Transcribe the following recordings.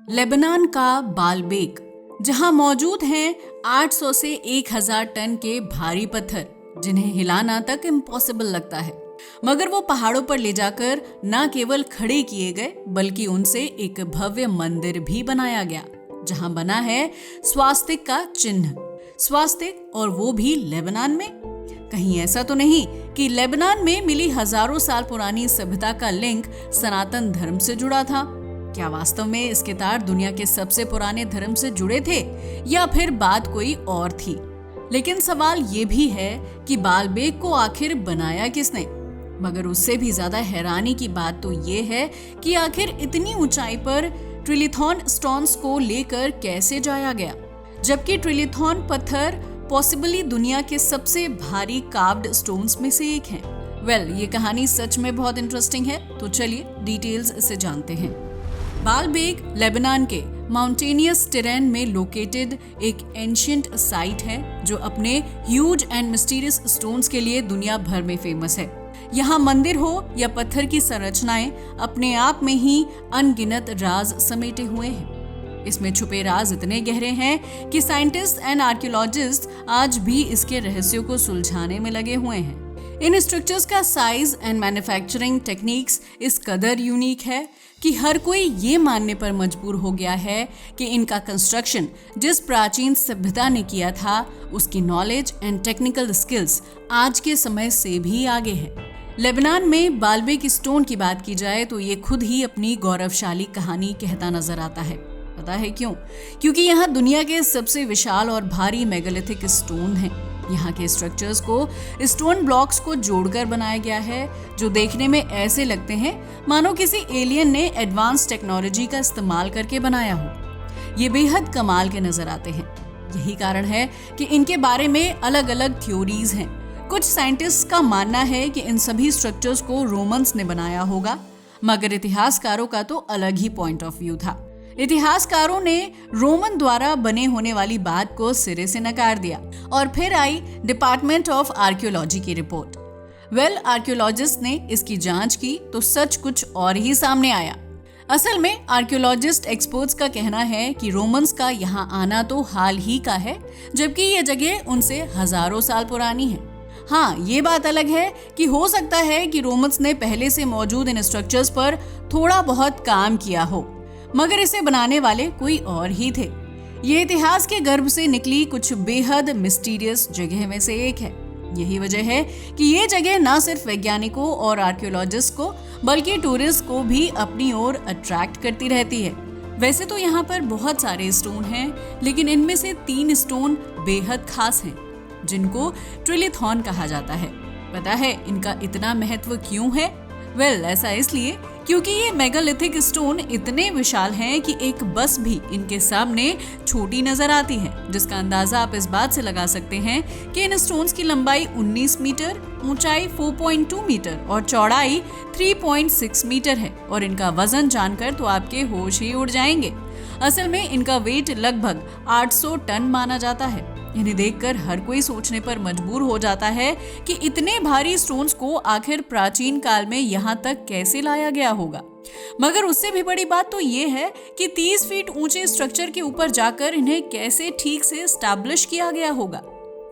Lebanon का Baalbek, जहां मौजूद हैं 800 से 1000 टन के भारी पत्थर जिन्हें हिलाना तक इम्पॉसिबल लगता है, मगर वो पहाड़ों पर ले जाकर न केवल खड़े किए गए बल्कि उनसे एक भव्य मंदिर भी बनाया गया जहां बना है स्वास्तिक का चिन्ह। स्वास्तिक, और वो भी लेबनान में। कहीं ऐसा तो नहीं कि लेबनान में मिली हजारों साल पुरानी सभ्यता का लिंक सनातन धर्म से जुड़ा था? क्या वास्तव में इसके तार दुनिया के सबसे पुराने धर्म से जुड़े थे या फिर बात कोई और थी? लेकिन सवाल ये भी है कि बालबेक को आखिर बनाया किसने? मगर उससे भी ज्यादा हैरानी की बात तो ये है कि आखिर इतनी ऊंचाई पर ट्रिलिथॉन स्टोन्स को लेकर कैसे जाया गया, जबकि ट्रिलिथॉन पत्थर पॉसिबली दुनिया के सबसे भारी कार्व्ड स्टोन्स में से एक है। ये कहानी सच में बहुत इंटरेस्टिंग है, तो चलिए डिटेल्स इसे जानते हैं। बालबेक लेबनान के माउंटेनियस टेरेन में लोकेटेड एक एंशिएंट साइट है जो अपने ह्यूज एंड मिस्टीरियस स्टोन्स के लिए दुनिया भर में फेमस है। यहाँ मंदिर हो या पत्थर की संरचनाएं अपने आप में ही अनगिनत राज समेटे हुए हैं। इसमें छुपे राज इतने गहरे हैं कि साइंटिस्ट एंड आर्कियोलॉजिस्ट आज भी इसके रहस्यों को सुलझाने में लगे हुए हैं। इन स्ट्रक्चर्स का साइज एंड मैन्युफैक्चरिंग टेक्निक्स इस कदर यूनिक है कि हर कोई ये मानने पर मजबूर हो गया है कि इनका कंस्ट्रक्शन जिस प्राचीन सभ्यता ने किया था उसकी नॉलेज एंड टेक्निकल स्किल्स आज के समय से भी आगे है। लेबनान में बालबेक स्टोन की बात की जाए तो ये खुद ही अपनी गौरवशाली कहानी कहता नजर आता है। पता है क्यों? क्योंकि यहाँ दुनिया के सबसे विशाल और भारी मेगालिथिक स्टोन हैं। यहाँ के स्ट्रक्चर्स को स्टोन ब्लॉक्स को जोड़कर बनाया गया है जो देखने में ऐसे लगते हैं मानो किसी एलियन ने एडवांस टेक्नोलॉजी का इस्तेमाल करके बनाया हो। ये बेहद कमाल के नजर आते हैं। यही कारण है कि इनके बारे में अलग अलग थ्योरीज हैं। कुछ साइंटिस्ट्स का मानना है कि इन सभी स्ट्रक्चर्स को रोमन्स ने बनाया होगा, मगर इतिहासकारों का तो अलग ही पॉइंट ऑफ व्यू था। इतिहासकारों ने रोमन द्वारा बने होने वाली बात को सिरे से नकार दिया और फिर आई डिपार्टमेंट ऑफ आर्कियोलॉजी की रिपोर्ट। आर्कियोलॉजिस्ट ने इसकी जांच की तो सच कुछ और ही सामने आया। असल में आर्कियोलॉजिस्ट एक्सपर्ट्स का कहना है कि रोमन्स का यहाँ आना तो हाल ही का है, जबकि ये जगह उनसे हजारों साल पुरानी है। हाँ, ये बात अलग है कि हो सकता है कि रोमन्स ने पहले से मौजूद इन स्ट्रक्चर्स पर थोड़ा बहुत काम किया हो, मगर इसे बनाने वाले कोई और ही थे। ये इतिहास के गर्भ से निकली कुछ बेहद मिस्टीरियस जगह में से एक है। यही वजह है कि ये जगह न सिर्फ वैज्ञानिकों और आर्कियोलॉजिस्ट को बल्कि टूरिस्ट को भी अपनी ओर अट्रैक्ट करती रहती है। वैसे तो यहाँ पर बहुत सारे स्टोन हैं, लेकिन इनमें से 3 स्टोन बेहद खास हैं जिनको ट्रिलिथॉन कहा जाता है। पता है इनका इतना महत्व क्यों है? ऐसा इसलिए क्योंकि ये मेगालिथिक स्टोन इतने विशाल हैं कि एक बस भी इनके सामने छोटी नजर आती है, जिसका अंदाजा आप इस बात से लगा सकते हैं कि इन स्टोन्स की लंबाई 19 मीटर, ऊंचाई 4.2 मीटर और चौड़ाई 3.6 मीटर है। और इनका वजन जानकर तो आपके होश ही उड़ जाएंगे। असल में इनका वेट लगभग 800 टन माना जाता है। इन्हें देखकर हर कोई सोचने पर मजबूर हो जाता है कि इतने भारी स्टोन्स को आखिर प्राचीन काल में यहाँ तक कैसे लाया गया होगा। मगर उससे भी बड़ी बात तो ये है कि 30 फीट ऊंचे स्ट्रक्चर के ऊपर जाकर इन्हें कैसे ठीक से एस्टैब्लिश किया गया होगा,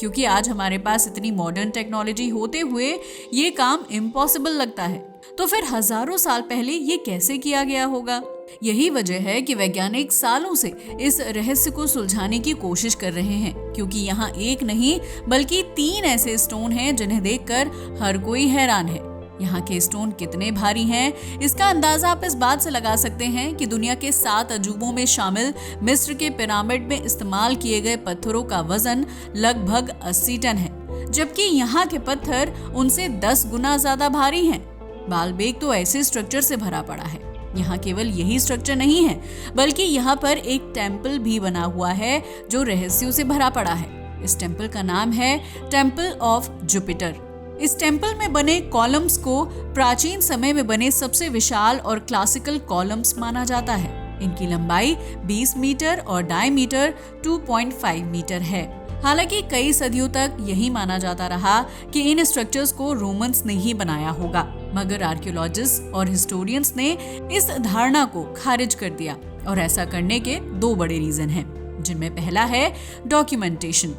क्योंकि आज हमारे पास इतनी मॉडर्न टेक्नोलॉजी होते हुए ये काम इम्पॉसिबल लगता है। तो फिर हजारों साल पहले ये कैसे किया गया होगा? यही वजह है कि वैज्ञानिक सालों से इस रहस्य को सुलझाने की कोशिश कर रहे हैं, क्योंकि यहाँ एक नहीं बल्कि 3 ऐसे स्टोन हैं जिन्हें देखकर हर कोई हैरान है। यहाँ के स्टोन कितने भारी हैं, इसका अंदाजा आप इस बात से लगा सकते हैं कि दुनिया के 7 अजूबों में शामिल मिस्र के पिरामिड में इस्तेमाल किए गए पत्थरों का वजन लगभग 80 टन है, जबकि यहाँ के पत्थर उनसे 10 गुना ज्यादा भारी हैं। बालबेक तो ऐसे स्ट्रक्चर से भरा पड़ा है। यहाँ केवल यही स्ट्रक्चर नहीं है, बल्कि यहाँ पर एक टेम्पल भी बना हुआ है जो रहस्यों से भरा पड़ा है। इस टेम्पल का नाम है टेम्पल ऑफ जुपिटर। इस टेम्पल में बने कॉलम्स को प्राचीन समय में बने सबसे विशाल और क्लासिकल कॉलम्स माना जाता है। इनकी लंबाई 20 मीटर और डायमीटर 2.5 मीटर है। हालांकि कई सदियों तक यही माना जाता रहा कि इन स्ट्रक्चर्स को रोमन्स ने ही बनाया होगा, मगर आर्कियोलॉजिस्ट और हिस्टोरियंस ने इस धारणा को खारिज कर दिया। और ऐसा करने के दो बड़े रीजन हैं, जिनमें पहला है डॉक्यूमेंटेशन।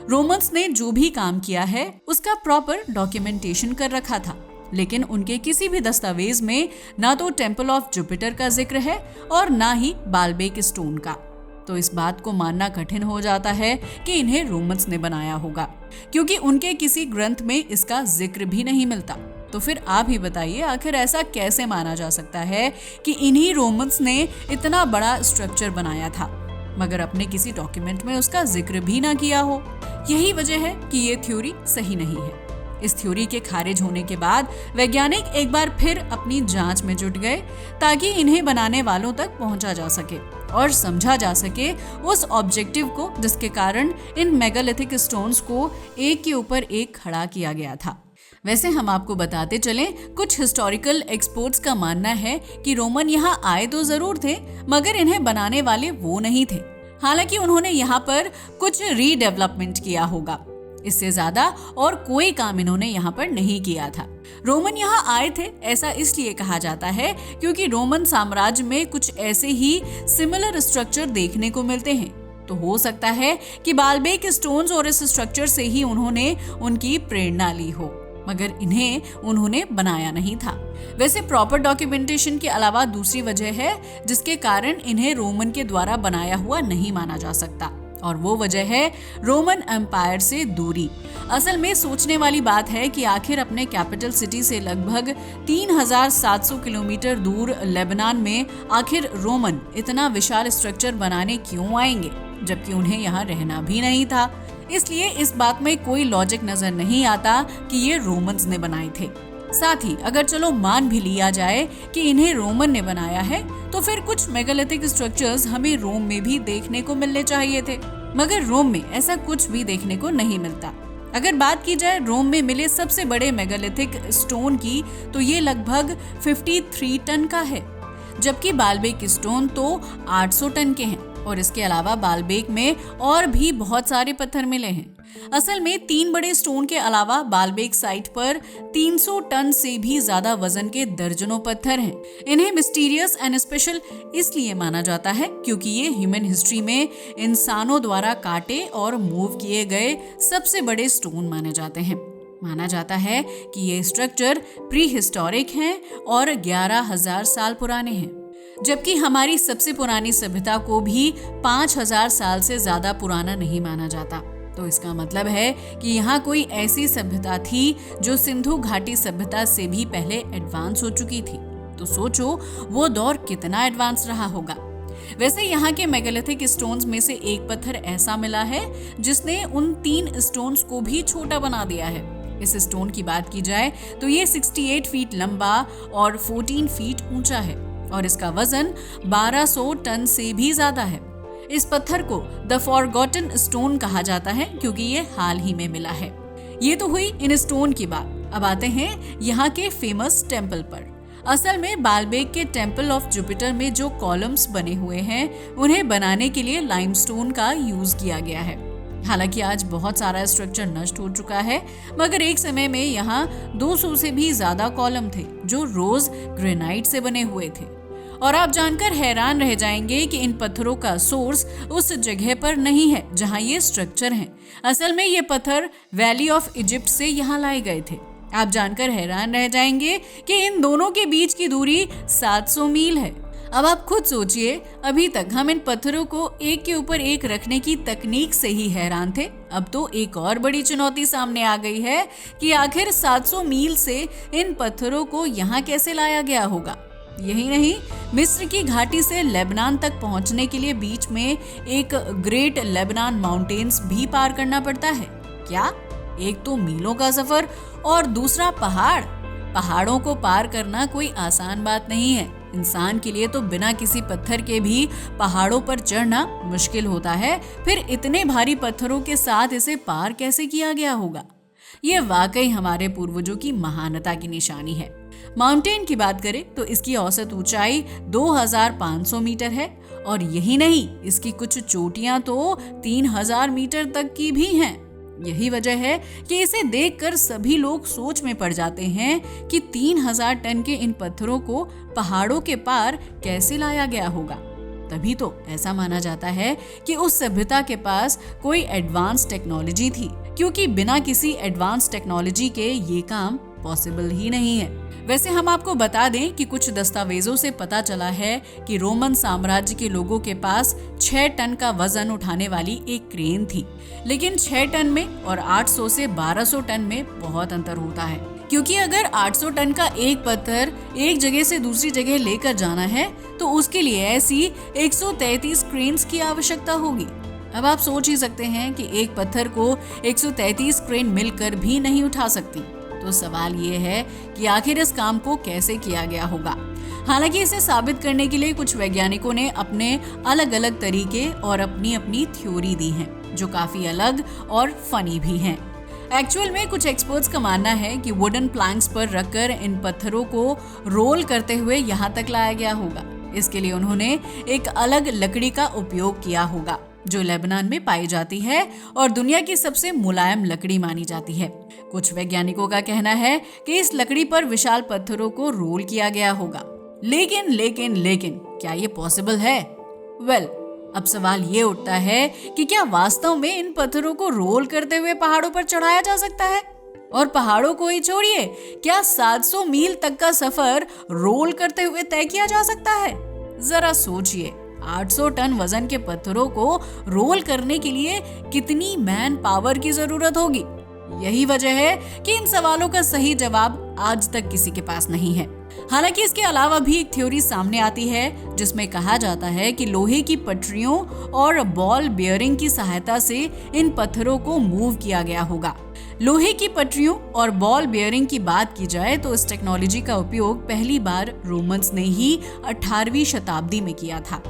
रोमन्स ने जो भी काम किया है उसका प्रॉपर डॉक्यूमेंटेशन कर रखा था, लेकिन उनके किसी भी दस्तावेज में ना तो टेम्पल ऑफ जुपिटर का जिक्र है और ना ही बालबेक स्टोन का। तो इस बात को मानना कठिन हो जाता है कि इन्हें रोमन्स ने बनाया होगा, क्योंकि उनके किसी ग्रंथ में इसका जिक्र भी नहीं मिलता। तो फिर आप ही बताइए, आखिर ऐसा कैसे माना जा सकता है कि इन्हीं रोमन्स ने इतना बड़ा स्ट्रक्चर बनाया था, मगर अपने किसी डॉक्यूमेंट में उसका जिक्र भी ना किया हो। यही वजह है कि ये थ्योरी सही नहीं है। इस थ्योरी के खारिज होने के बाद वैज्ञानिक एक बार फिर अपनी जांच में जुट गए, ताकि इन्हें बनाने वालों तक पहुंचा जा सके और समझा जा सके उस ऑब्जेक्टिव को जिसके कारण इन मेगालिथिक स्टोन्स को एक के ऊपर एक खड़ा किया गया था। वैसे हम आपको बताते चलें, कुछ हिस्टोरिकल एक्सपर्ट्स का मानना है कि रोमन यहाँ आए तो जरूर थे, मगर इन्हें बनाने वाले वो नहीं थे। हालांकि उन्होंने यहाँ पर कुछ रीडेवलपमेंट किया होगा, इससे ज्यादा और कोई काम इन्होंने यहाँ पर नहीं किया था। रोमन यहाँ आए थे ऐसा इसलिए कहा जाता है क्योंकि रोमन साम्राज्य में कुछ ऐसे ही सिमिलर स्ट्रक्चर देखने को मिलते हैं। तो हो सकता है कि बालबेक स्टोन्स और इस स्ट्रक्चर से ही उन्होंने उनकी प्रेरणा ली हो, मगर इन्हें उन्होंने बनाया नहीं था। वैसे प्रॉपर डॉक्यूमेंटेशन के अलावा दूसरी वजह है जिसके कारण इन्हें रोमन के द्वारा बनाया हुआ नहीं माना जा सकता, और वो वजह है रोमन एम्पायर से दूरी। असल में सोचने वाली बात है कि आखिर अपने कैपिटल सिटी से लगभग 3700 किलोमीटर दूर लेबनान में आखिर रोमन इतना विशाल स्ट्रक्चर बनाने क्यों आएंगे, जबकि उन्हें यहाँ रहना भी नहीं था। इसलिए इस बात में कोई लॉजिक नजर नहीं आता कि ये रोमन्स ने बनाए थे। साथ ही अगर चलो मान भी लिया जाए कि इन्हें रोमन ने बनाया है, तो फिर कुछ मेगालिथिक स्ट्रक्चर्स हमें रोम में भी देखने को मिलने चाहिए थे, मगर रोम में ऐसा कुछ भी देखने को नहीं मिलता। अगर बात की जाए रोम में मिले सबसे बड़े मेगालिथिक स्टोन की, तो ये लगभग 53 टन का है, जबकि बालबेक स्टोन तो 800 टन के हैं। और इसके अलावा बालबेक में और भी बहुत सारे पत्थर मिले हैं। असल में 3 बड़े स्टोन के अलावा बालबेक साइट पर 300 टन से भी ज्यादा वजन के दर्जनों पत्थर हैं। इन्हें मिस्टीरियस एंड स्पेशल इसलिए माना जाता है क्योंकि ये ह्यूमन हिस्ट्री में इंसानों द्वारा काटे और मूव किए गए सबसे बड़े स्टोन माने जाते हैं। माना जाता है कि ये स्ट्रक्चर प्री हिस्टोरिक हैं और 11,000 साल पुराने हैं, जबकि हमारी सबसे पुरानी सभ्यता को भी 5,000 साल से ज्यादा पुराना नहीं माना जाता। तो इसका मतलब है कि यहाँ कोई ऐसी सभ्यता थी जो सिंधु घाटी सभ्यता से भी पहले एडवांस हो चुकी थी। तो सोचो वो दौर कितना एडवांस रहा होगा। वैसे यहाँ के मेगालिथिक स्टोन्स में से एक पत्थर ऐसा मिला है जिसने उन 3 स्टोन्स को भी छोटा बना दिया है। इस स्टोन की बात की जाए तो ये 68 फीट लंबा और 14 फीट ऊंचा है और इसका वजन 1200 टन से भी ज्यादा है। इस पत्थर को द फॉरगॉटन स्टोन कहा जाता है क्योंकि ये हाल ही में मिला है। ये तो हुई इन स्टोन की बात। अब आते हैं यहाँ के फेमस टेम्पल पर। असल में बालबेक के टेम्पल ऑफ जुपिटर में जो कॉलम्स बने हुए हैं उन्हें बनाने के लिए लाइमस्टोन का यूज किया गया है। हालांकि आज बहुत सारा स्ट्रक्चर नष्ट हो चुका है, मगर एक समय में यहाँ 200 से भी ज्यादा कॉलम थे जो रोज ग्रेनाइट से बने हुए थे। और आप जानकर हैरान रह जाएंगे कि इन पत्थरों का सोर्स उस जगह पर नहीं है जहाँ ये स्ट्रक्चर हैं। असल में ये पत्थर वैली ऑफ इजिप्ट से यहाँ लाए गए थे। आप जानकर हैरान रह जाएंगे कि इन दोनों के बीच की दूरी 700 मील है। अब आप खुद सोचिए, अभी तक हम इन पत्थरों को एक के ऊपर एक रखने की तकनीक से ही हैरान थे। अब तो एक और बड़ी चुनौती सामने आ गई है कि आखिर 700 मील से इन पत्थरों को यहाँ कैसे लाया गया होगा। यही नहीं, मिस्र की घाटी से लेबनान तक पहुंचने के लिए बीच में एक ग्रेट लेबनान माउंटेन्स भी पार करना पड़ता है। क्या? एक तो मीलों का सफर और दूसरा पहाड़ों को पार करना कोई आसान बात नहीं है। इंसान के लिए तो बिना किसी पत्थर के भी पहाड़ों पर चढ़ना मुश्किल होता है, फिर इतने भारी पत्थरों के साथ इसे पार कैसे किया गया होगा। ये वाकई हमारे पूर्वजों की महानता की निशानी है। माउंटेन की बात करें तो इसकी औसत ऊंचाई 2500 मीटर है और यही नहीं, इसकी कुछ चोटियां तो 3000 मीटर तक की भी हैं। यही वजह है कि इसे देखकर सभी लोग सोच में पड़ जाते हैं कि 3000 टन के इन पत्थरों को पहाड़ों के पार कैसे लाया गया होगा। तभी तो ऐसा माना जाता है कि उस सभ्यता के पास कोई एडवांस टेक्नोलॉजी थी, क्योंकि बिना किसी एडवांस टेक्नोलॉजी के ये काम पॉसिबल ही नहीं है। वैसे हम आपको बता दें कि कुछ दस्तावेजों से पता चला है कि रोमन साम्राज्य के लोगों के पास 6 टन का वजन उठाने वाली एक क्रेन थी, लेकिन 6 टन में और 800 से 1200 टन में बहुत अंतर होता है, क्योंकि अगर 800 टन का एक पत्थर एक जगह से दूसरी जगह लेकर जाना है तो उसके लिए ऐसी 133 क्रेन्स की आवश्यकता होगी। अब आप सोच ही सकते हैं कि एक पत्थर को 133 क्रेन मिलकर भी नहीं उठा सकती। तो सवाल ये है कि आखिर इस काम को कैसे किया गया होगा। हालांकि इसे साबित करने के लिए कुछ वैज्ञानिकों ने अपने अलग अलग तरीके और अपनी अपनी थ्योरी दी हैं, जो काफी अलग और फनी भी हैं। एक्चुअल में कुछ एक्सपर्ट्स का मानना है कि वुडन प्लैंक्स पर रखकर इन पत्थरों को रोल करते हुए यहाँ तक लाया गया होगा। इसके लिए उन्होंने एक अलग लकड़ी का उपयोग किया होगा, जो लेबनान में पाई जाती है और दुनिया की सबसे मुलायम लकड़ी मानी जाती है। कुछ वैज्ञानिकों का कहना है कि इस लकड़ी पर विशाल पत्थरों को रोल किया गया होगा। लेकिन क्या ये पॉसिबल है? अब सवाल ये उठता है कि क्या वास्तव में इन पत्थरों को रोल करते हुए पहाड़ों पर चढ़ाया जा सकता है? और पहाड़ों को ही छोड़िए, क्या 700 मील तक का सफर रोल करते हुए तय किया जा सकता है? जरा सोचिए, 800 टन वजन के पत्थरों को रोल करने के लिए कितनी मैन पावर की जरूरत होगी। यही वजह है कि इन सवालों का सही जवाब आज तक किसी के पास नहीं है। हालांकि इसके अलावा भी एक थ्योरी सामने आती है, जिसमें कहा जाता है कि लोहे की पटरियों और बॉल बेयरिंग की सहायता से इन पत्थरों को मूव किया गया होगा। लोहे की पटरियों और बॉल बेयरिंग की बात की जाए तो इस टेक्नोलॉजी का उपयोग पहली बार रोमन्स ने ही 18वीं शताब्दी में किया था,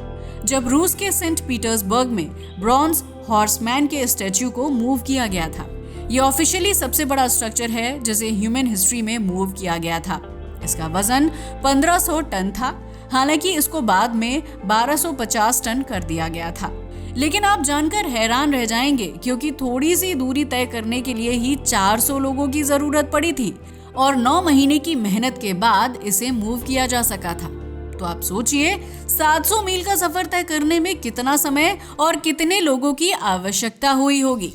जब रूस के सेंट पीटर्सबर्ग में ब्रॉन्ज हॉर्समैन के स्टैच्यू को मूव किया गया था। ये ऑफिशियली सबसे बड़ा स्ट्रक्चर है जिसे ह्यूमन हिस्ट्री में मूव किया गया था। इसका वजन 1500 टन था, हालांकि इसको बाद में 1250 टन कर दिया गया था। लेकिन आप जानकर हैरान रह जाएंगे, क्योंकि थोड़ी सी दूरी तय करने के लिए ही 400 लोगों की जरूरत पड़ी थी और 9 महीने की मेहनत के बाद इसे मूव किया जा सका था। तो आप सोचिए, 700 मील का सफर तय करने में कितना समय और कितने लोगों की आवश्यकता हुई होगी।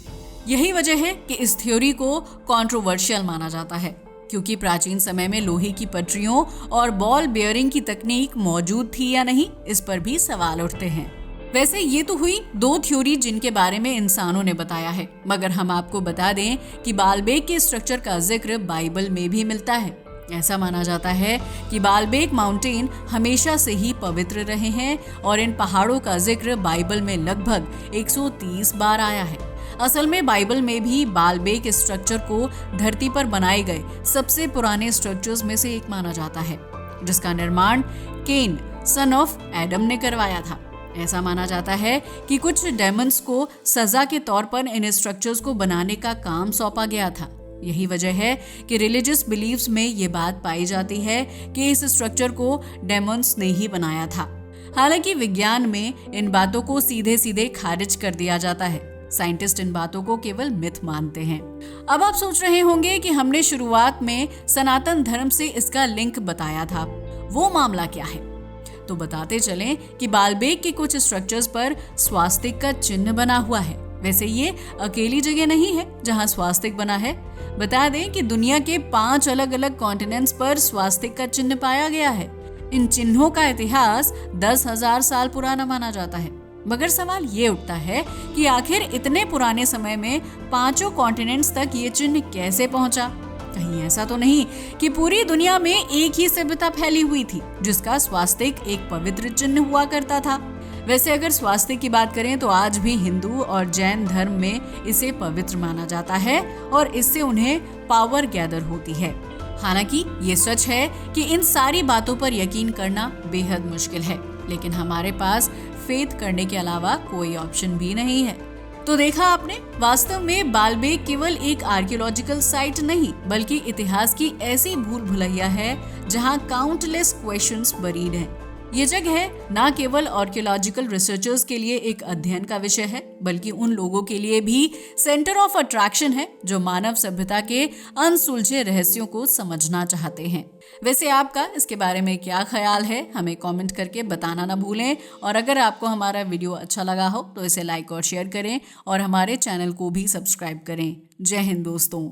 यही वजह है कि इस थ्योरी को कंट्रोवर्शियल माना जाता है, क्योंकि प्राचीन समय में लोहे की पटरियों और बॉल बेयरिंग की तकनीक मौजूद थी या नहीं, इस पर भी सवाल उठते हैं। वैसे ये तो हुई 2 थ्योरी जिनके बारे में इंसानों ने बताया है, मगर हम आपको बता दें कि बालबेक के स्ट्रक्चर का जिक्र बाइबल में भी मिलता है। ऐसा माना जाता है कि बालबेक माउंटेन हमेशा से ही पवित्र रहे हैं और इन पहाड़ों का जिक्र बाइबल में लगभग 130 बार आया है। असल में बाइबल में भी बालबेक स्ट्रक्चर को धरती पर बनाए गए सबसे पुराने स्ट्रक्चर्स में से एक माना जाता है, जिसका निर्माण केन सन ऑफ एडम ने करवाया था। ऐसा माना जाता है कि कुछ डेमन्स को सजा के तौर पर इन स्ट्रक्चर्स को बनाने का काम सौंपा गया था। यही वजह है कि रिलीजियस बिलीव्स में ये बात पाई जाती है कि इस स्ट्रक्चर को डेमन्स ने ही बनाया था। हालांकि विज्ञान में इन बातों को सीधे सीधे खारिज कर दिया जाता है। साइंटिस्ट इन बातों को केवल मिथ मानते हैं। अब आप सोच रहे होंगे कि हमने शुरुआत में सनातन धर्म से इसका लिंक बताया था, वो मामला क्या है? तो बताते चलें कि बालबेक के कुछ स्ट्रक्चर्स पर स्वास्तिक का चिन्ह बना हुआ है। वैसे ये अकेली जगह नहीं है जहां स्वास्तिक बना है। बता दें कि दुनिया के 5 अलग अलग कॉन्टिनेंट्स पर स्वास्तिक का चिन्ह पाया गया है। इन चिन्हों का इतिहास 10,000 साल पुराना माना जाता है। मगर सवाल ये उठता है कि आखिर इतने पुराने समय में 5 कॉन्टिनेंट्स तक ये चिन्ह कैसे पहुंचा? कहीं ऐसा तो नहीं कि पूरी दुनिया में एक ही सभ्यता फैली हुई थी जिसका स्वास्तिक एक पवित्र चिन्ह हुआ करता था। वैसे अगर स्वास्तिक की बात करें तो आज भी हिंदू और जैन धर्म में इसे पवित्र माना जाता है और इससे उन्हें पावर गैदर होती है। हालांकि ये सच है कि इन सारी बातों पर यकीन करना बेहद मुश्किल है, लेकिन हमारे पास फेथ करने के अलावा कोई ऑप्शन भी नहीं है। तो देखा आपने, वास्तव में बालबेक केवल एक आर्कियोलॉजिकल साइट नहीं बल्कि इतिहास की ऐसी भूल भुलैया है जहां काउंटलेस क्वेश्चंस बरीड हैं। ये जगह ना केवल आर्कियोलॉजिकल रिसर्चर्स के लिए एक अध्ययन का विषय है बल्कि उन लोगों के लिए भी सेंटर ऑफ अट्रैक्शन है जो मानव सभ्यता के अनसुलझे रहस्यों को समझना चाहते हैं। वैसे आपका इसके बारे में क्या ख्याल है, हमें कमेंट करके बताना ना भूलें। और अगर आपको हमारा वीडियो अच्छा लगा हो तो इसे लाइक और शेयर करें और हमारे चैनल को भी सब्सक्राइब करें। जय हिंद दोस्तों।